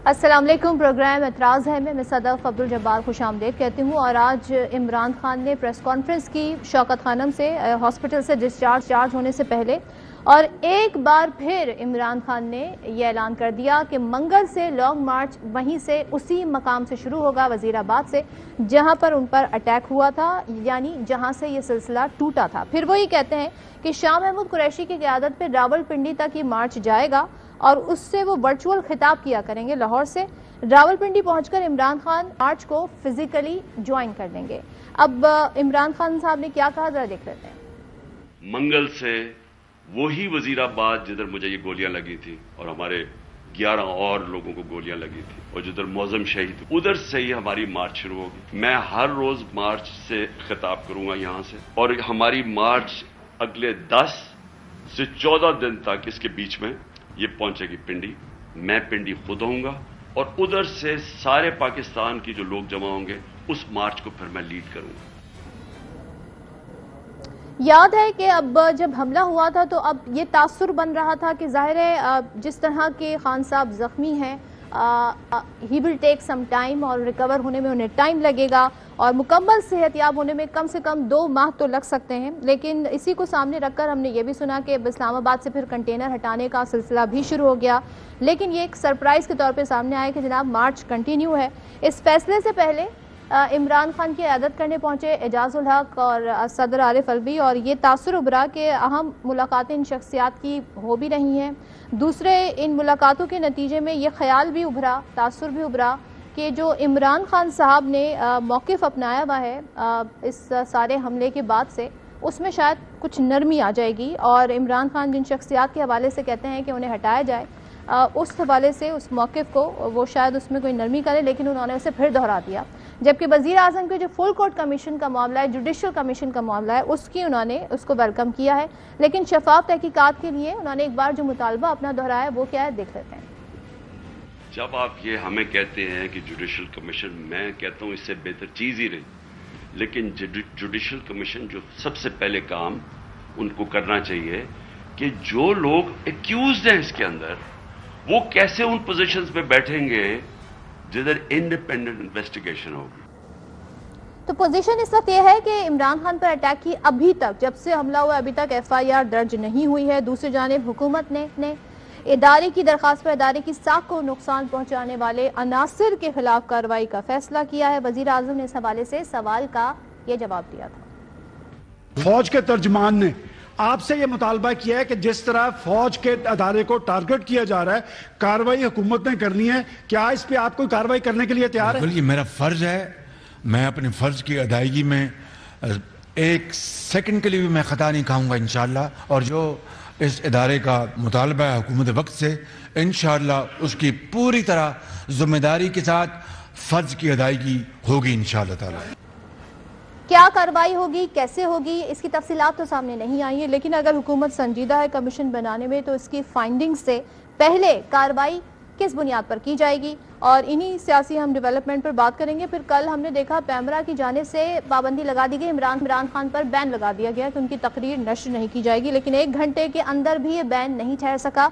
السلام علیکم، پروگرام اعتراض ہے میں صدف عبدالجبار خوش آمدید کہتی ہوں، اور آج عمران خان نے پریس کانفرنس کی شوکت خانم سے ہاسپٹل سے ڈسچارج ہونے سے پہلے، اور ایک بار پھر عمران خان نے یہ اعلان کر دیا کہ منگل سے لانگ مارچ وہیں سے اسی مقام سے شروع ہوگا، وزیر آباد سے، جہاں پر ان پر اٹیک ہوا تھا، یعنی جہاں سے یہ سلسلہ ٹوٹا تھا۔ پھر وہی کہتے ہیں کہ شاہ محمود قریشی کی قیادت پہ راولپنڈی تک یہ مارچ جائے گا اور اس سے وہ ورچوئل خطاب کیا کریں گے لاہور سے۔ راولپنڈی پہنچ کر عمران خان مارچ کو فزیکلی جوائن کر لیں گے۔ اب عمران خان صاحب نے کیا کہا، ذرا دیکھ لیتے ہیں۔ منگل سے وہی وزیر آباد جدھر مجھے یہ گولیاں لگی تھی اور ہمارے 11 اور لوگوں کو گولیاں لگی تھی اور جدھر معظم شہید، ادھر سے ہی ہماری مارچ شروع ہوگی۔ میں ہر روز مارچ سے خطاب کروں گا یہاں سے، اور ہماری مارچ اگلے 10 سے 14 دن تک اس کے بیچ میں یہ پہنچے گی پنڈی۔ میں پنڈی خود ہوں گا اور ادھر سے سارے پاکستان کی جو لوگ جمع ہوں گے اس مارچ کو پھر میں لیڈ کروں گا۔ یاد ہے کہ اب جب حملہ ہوا تھا تو اب یہ تاثر بن رہا تھا کہ ظاہر ہے جس طرح کے خان صاحب زخمی ہیں، ہی ول ٹیک سم ٹائم، اور ریکور ہونے میں انہیں ٹائم لگے گا، اور مکمل صحت یاب ہونے میں کم سے کم 2 ماہ تو لگ سکتے ہیں۔ لیکن اسی کو سامنے رکھ کر ہم نے یہ بھی سنا کہ اسلام آباد سے پھر کنٹینر ہٹانے کا سلسلہ بھی شروع ہو گیا، لیکن یہ ایک سرپرائز کے طور پہ سامنے آیا کہ جناب مارچ کنٹینیو ہے۔ اس فیصلے سے پہلے عمران خان کی عیادت کرنے پہنچے اعجاز الحق اور صدر عارف الوی، اور یہ تاثر ابھرا کہ اہم ملاقاتیں ان شخصیات کی ہو بھی رہی ہیں۔ دوسرے، ان ملاقاتوں کے نتیجے میں یہ خیال بھی ابھرا، تاثر بھی ابھرا کہ جو عمران خان صاحب نے موقف اپنایا ہوا ہے اس سارے حملے کے بعد سے، اس میں شاید کچھ نرمی آ جائے گی، اور عمران خان جن شخصیات کے حوالے سے کہتے ہیں کہ انہیں ہٹایا جائے، اس حوالے سے اس موقف کو وہ شاید اس میں کوئی نرمی کرے، لیکن انہوں نے اسے پھر دہرا دیا۔ جبکہ وزیر اعظم کے جو فل کورٹ کمیشن کا معاملہ ہے، جوڈیشل کمیشن کا معاملہ ہے، اس کی انہوں نے اس کو ویلکم کیا ہے، لیکن شفاف تحقیقات کے لیے انہوں نے ایک بار جو مطالبہ اپنا دہرایا وہ کیا ہے، دیکھ لیتے ہیں۔ جب آپ یہ ہمیں کہتے ہیں کہ جوڈیشل کمیشن، میں کہتا ہوں اس سے بہتر چیز ہی رہی، لیکن جوڈیشل کمیشن جو سب سے پہلے کام ان کو کرنا چاہیے کہ جو لوگ ایکیوزڈ ہیں اس کے اندر، وہ کیسے ان پوزیشنز پہ بیٹھیں گے جدھر انڈیپینڈنٹ انویسٹیگیشن ہوگی۔ تو پوزیشن اس وقت یہ ہے کہ عمران خان پر اٹیک کی ابھی تک، جب سے حملہ ہوا ابھی تک FIR درج نہیں ہوئی ہے۔ دوسری جانب حکومت نے ادارے کی درخواست پر ادارے کی ساکھ کو نقصان پہنچانے والے عناصر کے خلاف کارروائی کا فیصلہ کیا ہے۔ وزیر اعظم نے اس حوالے سے سوال کا یہ جواب دیا تھا۔ فوج کے ترجمان نے آپ سے یہ مطالبہ کیا ہے کہ جس طرح فوج کے ادارے کو ٹارگٹ کیا جا رہا ہے، کارروائی حکومت نے کرنی ہے، کیا اس پہ آپ کوئی کارروائی کرنے کے لیے تیار ہے؟ یہ میرا فرض ہے، میں اپنے فرض کی ادائیگی میں ایک سیکنڈ کے لیے بھی میں خطا نہیں کھاؤں گا انشاءاللہ، اور جو اس ادارے کا مطالبہ ہے حکومت وقت سے، انشاءاللہ اس کی پوری طرح ذمہ داری کے ساتھ فرض کی ادائیگی ہوگی انشاءاللہ تعالی۔ کیا کارروائی ہوگی، کیسے ہوگی، اس کی تفصیلات تو سامنے نہیں آئی ہیں، لیکن اگر حکومت سنجیدہ ہے کمیشن بنانے میں تو اس کی فائنڈنگ سے پہلے کارروائی کس بنیاد پر کی جائے گی، اور انہی سیاسی ہم ڈیولپمنٹ پر بات کریں گے۔ پھر کل ہم نے دیکھا پیمرا کی جانب سے پابندی لگا دی گئی، عمران خان پر بین لگا دیا گیا کہ ان کی تقریر نشر نہیں کی جائے گی، لیکن 1 گھنٹے کے اندر بھی یہ بین نہیں ٹھہر سکا،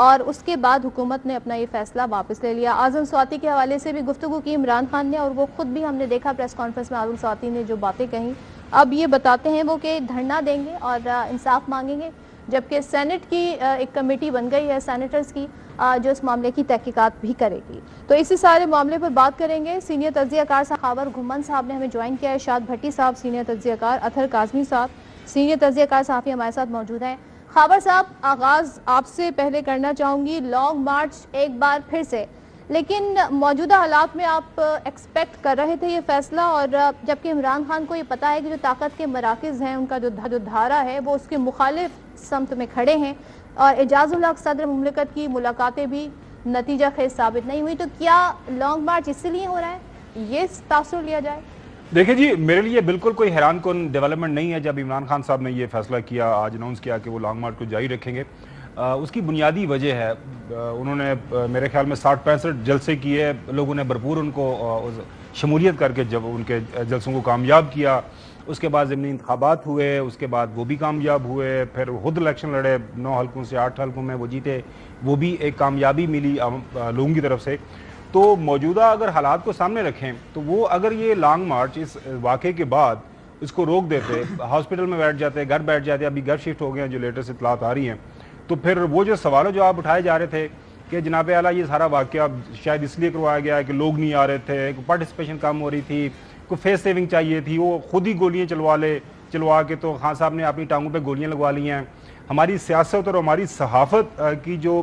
اور اس کے بعد حکومت نے اپنا یہ فیصلہ واپس لے لیا۔ اعظم سواتی کے حوالے سے بھی گفتگو کی عمران خان نے، اور وہ خود بھی ہم نے دیکھا پریس کانفرنس میں اعظم سواتی نے جو باتیں کہیں، اب یہ بتاتے ہیں وہ کہ دھرنا دیں گے اور انصاف مانگیں گے، جبکہ سینٹ کی ایک کمیٹی بن گئی ہے سینیٹرز کی جو اس معاملے کی تحقیقات بھی کرے گی۔ تو اسی سارے معاملے پر بات کریں گے۔ سینئر تجزیہ کار خاور گھمن صاحب نے ہمیں جوائن کیا ہے، شاد بھٹی صاحب سینئر تجزیہ کار، اطہر کاظمی صاحب سینئر تجزیہ کار صحافی ہمارے ساتھ موجود ہیں۔ خاور صاحب، آغاز آپ سے پہلے کرنا چاہوں گی، لانگ مارچ ایک بار پھر سے، لیکن موجودہ حالات میں آپ ایکسپیکٹ کر رہے تھے یہ فیصلہ، اور جبکہ عمران خان کو یہ پتا ہے کہ جو طاقت کے مراکز ہیں ان کا جو دھارا ہے وہ اس کے مخالف سمت میں کھڑے ہیں، اور اعجاز الحق صدر مملکت کی ملاقاتیں بھی نتیجہ خیز ثابت نہیں ہوئی، تو کیا لانگ مارچ اسی لیے ہو رہا ہے، یہ تاثر لیا جائے؟ دیکھیں جی، میرے لیے بالکل کوئی حیران کن ڈیولپمنٹ نہیں ہے جب عمران خان صاحب نے یہ فیصلہ کیا، آج اناؤنس کیا کہ وہ لانگ مارچ کو جاری رکھیں گے۔ اس کی بنیادی وجہ ہے، انہوں نے میرے خیال میں 60-65 جلسے کیے، لوگوں نے بھرپور ان کو شمولیت کر کے جب ان کے جلسوں کو کامیاب کیا، اس کے بعد ضمنی انتخابات ہوئے، اس کے بعد وہ بھی کامیاب ہوئے، پھر خود الیکشن لڑے، 9 حلقوں سے 8 حلقوں میں وہ جیتے، وہ بھی ایک کامیابی ملی لوگوں کی طرف سے۔ تو موجودہ اگر حالات کو سامنے رکھیں تو وہ اگر یہ لانگ مارچ اس واقعے کے بعد اس کو روک دیتے, ہاسپٹل میں بیٹھ جاتے, گھر بیٹھ جاتے, ابھی گھر شفٹ ہو گئے ہیں جو لیٹسٹ اطلاعات آ رہی ہیں, تو پھر وہ جو سوال جو آپ اٹھائے جا رہے تھے کہ جناب اعلیٰ یہ سارا واقعہ شاید اس لیے کروایا گیا ہے کہ لوگ نہیں آ رہے تھے, پارٹیسپیشن کم ہو رہی تھی, کوئی فیس سیونگ چاہیے تھی, وہ خود ہی گولیاں چلوا کے تو خان صاحب نے اپنی ٹانگوں پہ گولیاں لگوا لی ہیں. ہماری سیاست اور ہماری صحافت کی جو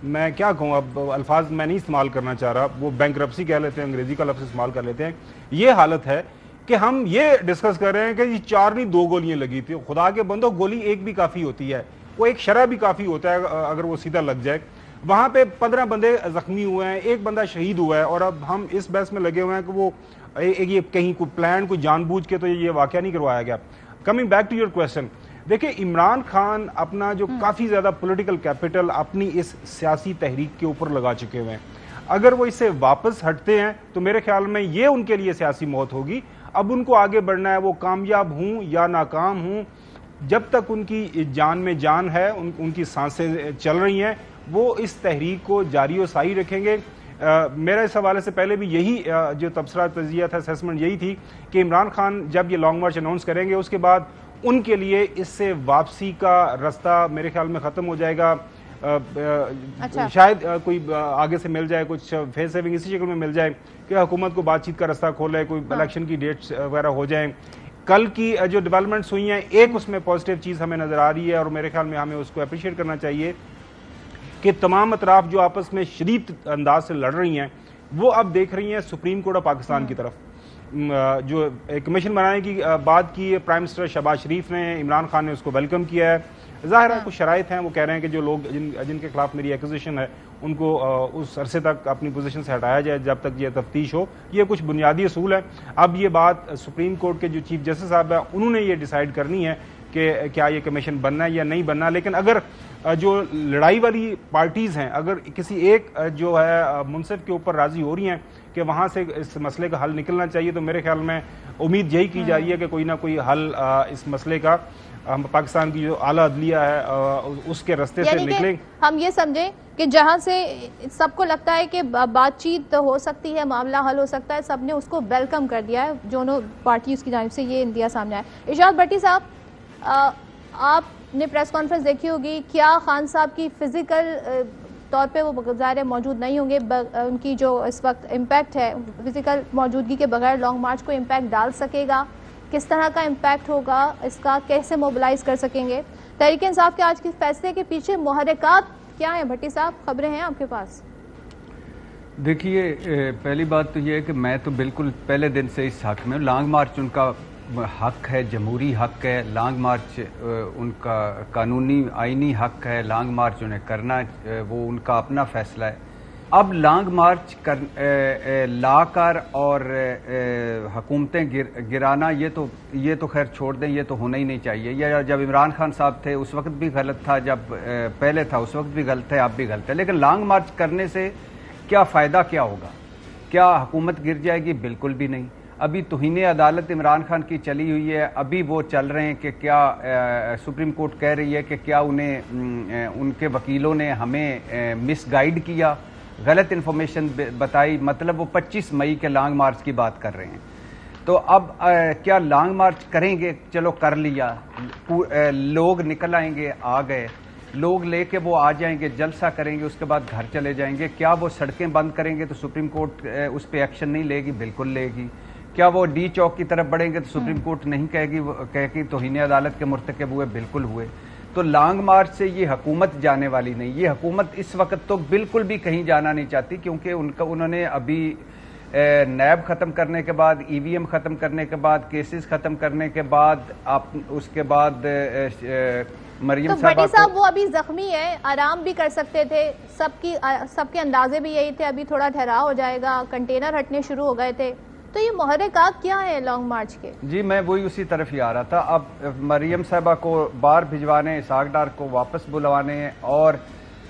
میں کیا کہوں, اب الفاظ میں نہیں استعمال کرنا چاہ رہا, وہ بینکرپسی کہہ لیتے ہیں, انگریزی کا لفظ استعمال کر لیتے ہیں. یہ حالت ہے کہ ہم یہ ڈسکس کر رہے ہیں کہ یہ 4 نہیں 2 گولیاں لگی تھی. خدا کے بندو, گولی ایک بھی کافی ہوتی ہے, وہ ایک شرح بھی کافی ہوتا ہے اگر وہ سیدھا لگ جائے. وہاں پہ 15 بندے زخمی ہوئے ہیں, 1 بندہ شہید ہوا ہے, اور اب ہم اس بحث میں لگے ہوئے ہیں کہ وہ یہ کہیں کوئی پلان, کوئی جان بوجھ کے تو یہ واقعہ نہیں کروایا گیا. Coming back to your question, دیکھیں عمران خان اپنا جو کافی زیادہ پولیٹیکل کیپٹل اپنی اس سیاسی تحریک کے اوپر لگا چکے ہوئے ہیں. اگر وہ اس سے واپس ہٹتے ہیں تو میرے خیال میں یہ ان کے لیے سیاسی موت ہوگی. اب ان کو آگے بڑھنا ہے, وہ کامیاب ہوں یا ناکام ہوں, جب تک ان کی جان میں جان ہے, ان کی سانسیں چل رہی ہیں, وہ اس تحریک کو جاری و ساری رکھیں گے. میرا اس حوالے سے پہلے بھی یہی جو تبصرہ تجزیہ تھا, اسیسمنٹ یہی تھی کہ عمران خان جب یہ لانگ مارچ اناؤنس کریں گے اس کے بعد ان کے لیے اس سے واپسی کا راستہ میرے خیال میں ختم ہو جائے گا. شاید کوئی آگے سے مل جائے, کچھ فیس سیونگ اسی شکل میں مل جائے کہ حکومت کو بات چیت کا راستہ کھولے, کوئی الیکشن کی ڈیٹس وغیرہ ہو جائیں. کل کی جو ڈیولپمنٹس ہوئی ہیں, ایک اس میں پازیٹیو چیز ہمیں نظر آ رہی ہے, اور میرے خیال میں ہمیں اس کو اپریشیٹ کرنا چاہیے کہ تمام اطراف جو آپس میں شدید انداز سے لڑ رہی ہیں وہ اب دیکھ رہی ہیں سپریم کورٹ آف پاکستان کی طرف. جو کمیشن بنانے کی بات کی پرائم منسٹر شہباز شریف نے, عمران خان نے اس کو ویلکم کیا ہے. ظاہر ہے کچھ شرائط ہیں, وہ کہہ رہے ہیں کہ جو لوگ جن کے خلاف میری ایکوزیشن ہے ان کو اس عرصے تک اپنی پوزیشن سے ہٹایا جائے جب تک یہ تفتیش ہو. یہ کچھ بنیادی اصول ہیں. اب یہ بات سپریم کورٹ کے جو چیف جسٹس صاحب ہیں انہوں نے یہ ڈیسائیڈ کرنی ہے کہ کیا یہ کمیشن بننا ہے یا نہیں بننا. لیکن اگر جو لڑائی والی پارٹیز ہیں, اگر کسی ایک جو ہے منصف کے اوپر راضی ہو رہی ہیں کہ وہاں سے اس مسئلے کا حل نکلنا چاہیے, تو میرے خیال میں امید یہی کی جا رہی ہے کہ کوئی نہ کوئی حل اس مسئلے کا پاکستان کی جو اعلیٰ عدلیہ ہے اس کے راستے سے نکلیں. ہم یہ سمجھیں کہ جہاں سے سب کو لگتا ہے کہ بات چیت ہو سکتی ہے, معاملہ حل ہو سکتا ہے, سب نے اس کو ویلکم کر دیا ہے, دونوں پارٹیز کی جانب سے یہ اندیا سامنے آیا. ارشاد بھٹی صاحب, آپ نے پریس کانفرنس دیکھی ہوگی, کیا خان صاحب کی فزیکل طور پہ وہ ظاہر موجود نہیں ہوں گے, ان کی جو اس وقت امپیکٹ ہے فزیکل موجودگی کے بغیر لانگ مارچ کو امپیکٹ ڈال سکے گا, کس طرح کا امپیکٹ ہوگا, اس کا کیسے موبلائز کر سکیں گے؟ تحریک انصاف کے آج کے فیصلے کے پیچھے محرکات کیا ہیں بھٹی صاحب, خبریں ہیں آپ کے پاس؟ دیکھیے, پہلی بات تو یہ ہے کہ میں تو بالکل پہلے دن سے اس حق میں ہوں. لانگ مارچ ان کا حق ہے, جمہوری حق ہے. لانگ مارچ ان کا قانونی آئینی حق ہے. لانگ مارچ انہیں کرنا, وہ ان کا اپنا فیصلہ ہے. اب لانگ مارچ لا کر اور حکومتیں گرانا یہ تو خیر چھوڑ دیں, یہ تو ہونا ہی نہیں چاہیے. یا جب عمران خان صاحب تھے اس وقت بھی غلط تھا, جب پہلے تھا اس وقت بھی غلط ہے, اب بھی غلط ہے. لیکن لانگ مارچ کرنے سے کیا فائدہ کیا ہوگا؟ کیا حکومت گر جائے گی؟ بالکل بھی نہیں. ابھی توہین عدالت عمران خان کی چلی ہوئی ہے, ابھی وہ چل رہے ہیں کہ کیا سپریم کورٹ کہہ رہی ہے کہ کیا انہیں ان کے وکیلوں نے ہمیں مس گائیڈ کیا, غلط انفارمیشن بتائی. مطلب وہ 25 مئی کے لانگ مارچ کی بات کر رہے ہیں. تو اب کیا لانگ مارچ کریں گے؟ چلو کر لیا, لوگ نکل آئیں گے, آ گئے لوگ لے کے وہ آ جائیں گے, جلسہ کریں گے, اس کے بعد گھر چلے جائیں گے. کیا وہ سڑکیں بند کریں گے تو سپریم کورٹ اس پہ ایکشن نہیں لے گی؟ بالکل لے گی. کیا وہ ڈی چوک کی طرف بڑھیں گے تو سپریم کورٹ نہیں کہے گی توہین عدالت کے مرتکب ہوئے؟ بالکل ہوئے. تو لانگ مارچ سے یہ حکومت جانے والی نہیں. یہ حکومت اس وقت تو بالکل بھی کہیں جانا نہیں چاہتی, کیونکہ انہوں نے ابھی نیب ختم کرنے کے بعد, ای وی ایم ختم کرنے کے بعد, کیسز ختم کرنے کے بعد, اس کے بعد مریم صاحب وہ ابھی زخمی ہے, آرام بھی کر سکتے تھے, سب کے اندازے بھی یہی تھے, ابھی تھوڑا ٹھہراؤ ہو جائے گا, کنٹینر ہٹنے شروع ہو گئے تھے. تو یہ محرکات کیا ہیں لانگ مارچ کے؟ جی میں وہی اسی طرف ہی آ رہا تھا. اب مریم صاحبہ کو باہر بھجوانے, اسحاق ڈار کو واپس بلوانے, اور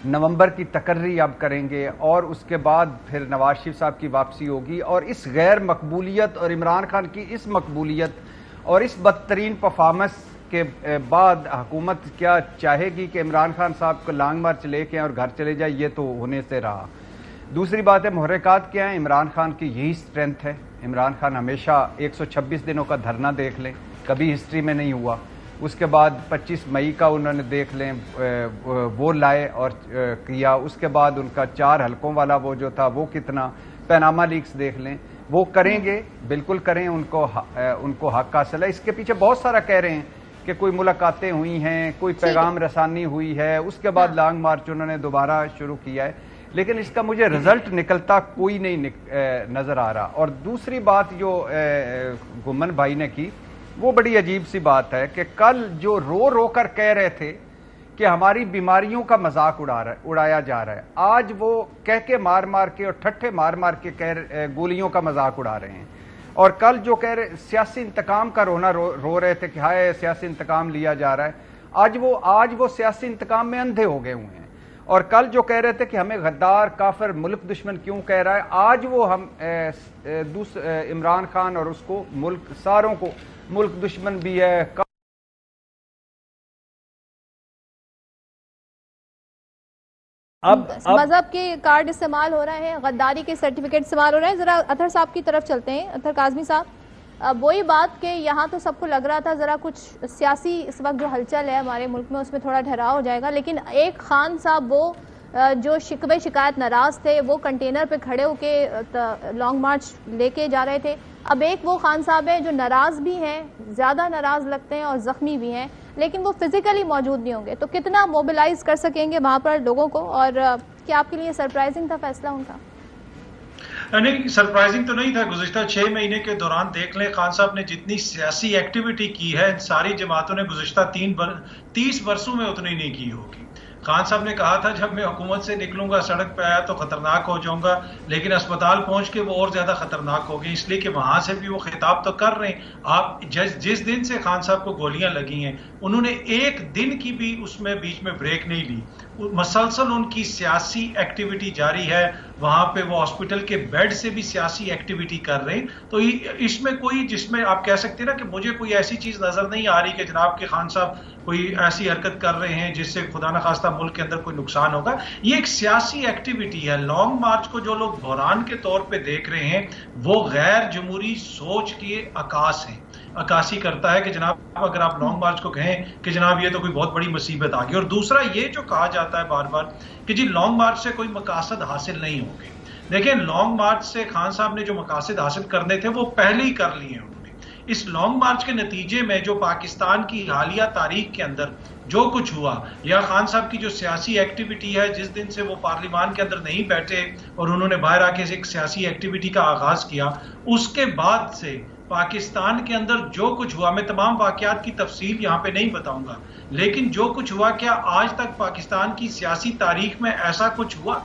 نومبر کی تقرری اب کریں گے, اور اس کے بعد پھر نواز شریف صاحب کی واپسی ہوگی. اور اس غیر مقبولیت اور عمران خان کی اس مقبولیت اور اس بدترین پرفارمنس کے بعد حکومت کیا چاہے گی کہ عمران خان صاحب کو لانگ مارچ لے کے اور گھر چلے جائے؟ یہ تو ہونے سے رہا. دوسری بات ہے محرکات کیا ہیں. عمران خان کی یہی اسٹرینتھ ہے. عمران خان ہمیشہ 126 دنوں کا دھرنا دیکھ لیں, کبھی ہسٹری میں نہیں ہوا. اس کے بعد 25 مئی کا انہوں نے دیکھ لیں وہ لائے اور کیا. اس کے بعد ان کا 4 حلقوں والا وہ جو تھا وہ کتنا, پیناما لیکس دیکھ لیں. وہ کریں گے, بالکل کریں, ان کو حق حاصل ہے. اس کے پیچھے بہت سارا کہہ رہے ہیں کہ کوئی ملاقاتیں ہوئی ہیں, کوئی پیغام رسانی ہوئی ہے, اس کے بعد لانگ مارچ انہوں نے دوبارہ شروع کیا ہے, لیکن اس کا مجھے رزلٹ نکلتا کوئی نہیں نظر آ رہا. اور دوسری بات جو گمن بھائی نے کی وہ بڑی عجیب سی بات ہے کہ کل جو رو کر کہہ رہے تھے کہ ہماری بیماریوں کا مذاق اڑایا جا رہا ہے, آج وہ کہہ کے مار کے اور ٹھٹھے مار کے گولیوں کا مذاق اڑا رہے ہیں. اور کل جو کہہ رہے سیاسی انتقام کا رونا رو رہے تھے کہ ہائے سیاسی انتقام لیا جا رہا ہے, آج وہ سیاسی انتقام میں اندھے ہو گئے ہوئے ہیں. اور کل جو کہہ رہے تھے کہ ہمیں غدار کافر ملک دشمن کیوں کہہ رہا ہے, آج وہ ہم عمران خان اور اس کو ملک ساروں کو ملک دشمن بھی ہے. اب مذہب کے کارڈ استعمال ہو رہے ہیں, غداری کے سرٹیفکیٹ استعمال ہو رہے ہیں. ذرا اطہر صاحب کی طرف چلتے ہیں. اطہر کاظمی صاحب, وہی بات کہ یہاں تو سب کو لگ رہا تھا ذرا کچھ سیاسی اس وقت جو ہلچل ہے ہمارے ملک میں اس میں تھوڑا ٹھہراؤ ہو جائے گا, لیکن ایک خان صاحب وہ جو شکایت ناراض تھے وہ کنٹینر پہ کھڑے ہو کے لانگ مارچ لے کے جا رہے تھے. اب ایک وہ خان صاحب ہیں جو ناراض بھی ہیں, زیادہ ناراض لگتے ہیں اور زخمی بھی ہیں, لیکن وہ فزیکلی موجود نہیں ہوں گے. تو کتنا موبلائز کر سکیں گے وہاں پر لوگوں کو, اور کیا آپ کے لیے سرپرائزنگ تھا فیصلہ ان کا؟ نہیں, سرپرائزنگ تو نہیں تھا. گزشتہ 6 مہینے کے دوران دیکھ لیں خان صاحب نے جتنی سیاسی ایکٹیویٹی کی ہے ساری جماعتوں نے گزشتہ 30 برسوں میں اتنی نہیں کی ہوگی. خان صاحب نے کہا تھا جب میں حکومت سے نکلوں گا سڑک پہ آیا تو خطرناک ہو جاؤں گا, لیکن اسپتال پہنچ کے وہ اور زیادہ خطرناک ہو گئی, اس لیے کہ وہاں سے بھی وہ خطاب تو کر رہے ہیں. آپ جس دن سے خان صاحب کو گولیاں لگی ہیں انہوں نے ایک دن کی بھی اس میں بیچ میں بریک نہیں لی, مسلسل ان کی سیاسی ایکٹیویٹی جاری ہے. وہاں پہ وہ ہاسپٹل کے بیڈ سے بھی سیاسی ایکٹیویٹی کر رہے ہیں. تو اس میں کوئی جس میں آپ کہہ سکتے ہیں نا کہ مجھے کوئی ایسی چیز نظر نہیں آ رہی کہ جناب کے خان صاحب کوئی ایسی حرکت کر رہے ہیں جس سے خدا نخواستہ ملک کے اندر کوئی نقصان ہوگا. یہ ایک سیاسی ایکٹیویٹی ہے. لانگ مارچ کو جو لوگ بحران کے طور پہ دیکھ رہے ہیں وہ غیر جمہوری سوچ کے عکاسی کرتا ہے کہ جناب اگر آپ لانگ مارچ کو کہیں کہ جناب یہ تو کوئی بہت بڑی مصیبت آ گئی. اور دوسرا یہ جو کہا جاتا ہے بار بار کہ جی لانگ مارچ سے کوئی مقاصد حاصل نہیں ہوں گے. دیکھیں, لانگ مارچ سے خان صاحب نے جو مقاصد حاصل کرنے تھے وہ پہلے ہی کر لیے انہوں نے. اس لانگ مارچ کے نتیجے میں جو پاکستان کی حالیہ تاریخ کے اندر جو کچھ ہوا, یا خان صاحب کی جو سیاسی ایکٹیویٹی ہے جس دن سے وہ پارلیمان کے اندر نہیں بیٹھے اور انہوں نے باہر آ کے ایک سیاسی ایکٹیویٹی کا آغاز کیا, اس کے بعد سے پاکستان کے اندر جو کچھ ہوا, میں تمام واقعات کی تفصیل یہاں پہ نہیں بتاؤں گا, لیکن جو کچھ ہوا, کیا آج تک پاکستان کی سیاسی تاریخ میں ایسا کچھ ہوا؟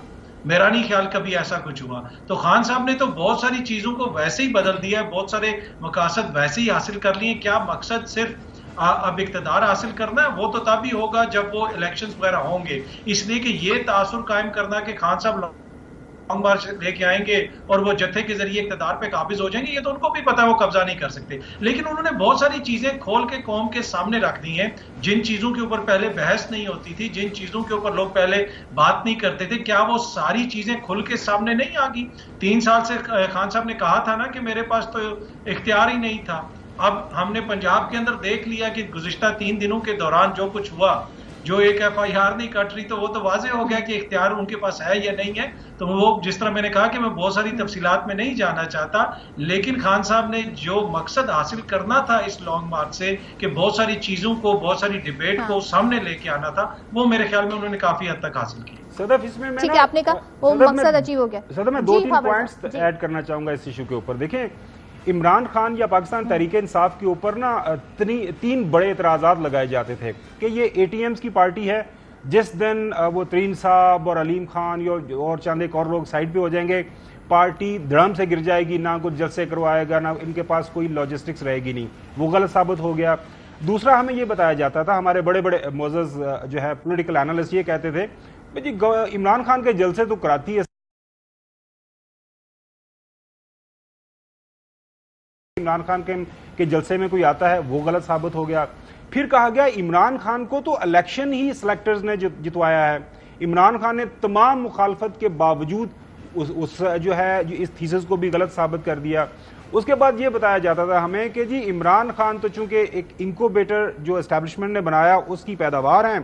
میرا نہیں خیال کبھی ایسا کچھ ہوا. تو خان صاحب نے تو بہت ساری چیزوں کو ویسے ہی بدل دیا ہے, بہت سارے مقاصد ویسے ہی حاصل کر لیے. کیا مقصد صرف اب اقتدار حاصل کرنا ہے؟ وہ تو تب ہی ہوگا جب وہ الیکشنز وغیرہ ہوں گے. اس لیے کہ یہ تاثر قائم کرنا کہ خان صاحب لانگ مارچ لے کے آئیں گے اور وہ جتھے کے ذریعے اقتدار پہ قابض ہو جائیں گے, یہ تو ان کو بھی پتا ہے وہ قبضہ نہیں کر سکتے. لیکن انہوں نے بہت ساری چیزیں کھول کے قوم کے سامنے رکھ دی ہیں جن چیزوں کے اوپر پہلے بحث نہیں ہوتی تھی, جن چیزوں کے اوپر لوگ پہلے بات نہیں کرتے تھے. کیا وہ ساری چیزیں کھل کے سامنے نہیں آ گئی؟ 3 سال سے خان صاحب نے کہا تھا نا کہ میرے پاس تو اختیار ہی نہیں تھا. اب ہم نے پنجاب کے اندر دیکھ لیا کہ گزشتہ 3 دنوں کے دوران جو کچھ ہوا, جو ایک FIR نہیں کٹ رہی, تو وہ تو واضح ہو گیا کہ اختیار ان کے پاس ہے یا نہیں ہے. تو وہ جس طرح میں نے کہا کہ میں بہت ساری تفصیلات میں نہیں جانا چاہتا, لیکن خان صاحب نے جو مقصد حاصل کرنا تھا اس لانگ مارچ سے کہ بہت ساری چیزوں کو, بہت ساری ڈیبیٹ کو سامنے لے کے آنا تھا, وہ میرے خیال میں انہوں نے کافی حد تک حاصل کی. صدف, اس میں ٹھیک ہے, آپ نے کہا وہ مقصد اچیو ہو گیا. صدف, میں 2-3 پوائنٹس ایڈ کرنا چاہوں گا اس ایشو کے اوپر. دیکھیں, عمران خان یا پاکستان تحریک انصاف کے اوپر نا 3 بڑے اعتراضات لگائے جاتے تھے کہ یہ ATMs کی پارٹی ہے. جس دن وہ ترین صاحب اور علیم خان اور چند ایک اور لوگ سائڈ پہ ہو جائیں گے, پارٹی دھڑم سے گر جائے گی, نہ کچھ جلسے کروائے گا, نہ ان کے پاس کوئی لاجسٹکس رہے گی نہیں. وہ غلط ثابت ہو گیا. دوسرا, ہمیں یہ بتایا جاتا تھا, ہمارے بڑے بڑے معزز جو ہے پولیٹیکل اینالسٹ یہ کہتے تھے جی عمران خان کے جلسے تو کراتی ہے, عمران خان کے جلسے میں کوئی آتا ہے, وہ غلط ثابت ہو گیا. پھر کہا گیا عمران خان کو تو الیکشن ہی سلیکٹرز نے جتوایا ہے. عمران خان نے تمام مخالفت کے باوجود اس جو ہے اس تھیسس کو بھی غلط ثابت کر دیا. اس کے بعد یہ بتایا جاتا تھا ہمیں کہ جی عمران خان تو چونکہ ایک انکوبیٹر جو اسٹیبلشمنٹ نے بنایا اس کی پیداوار ہیں,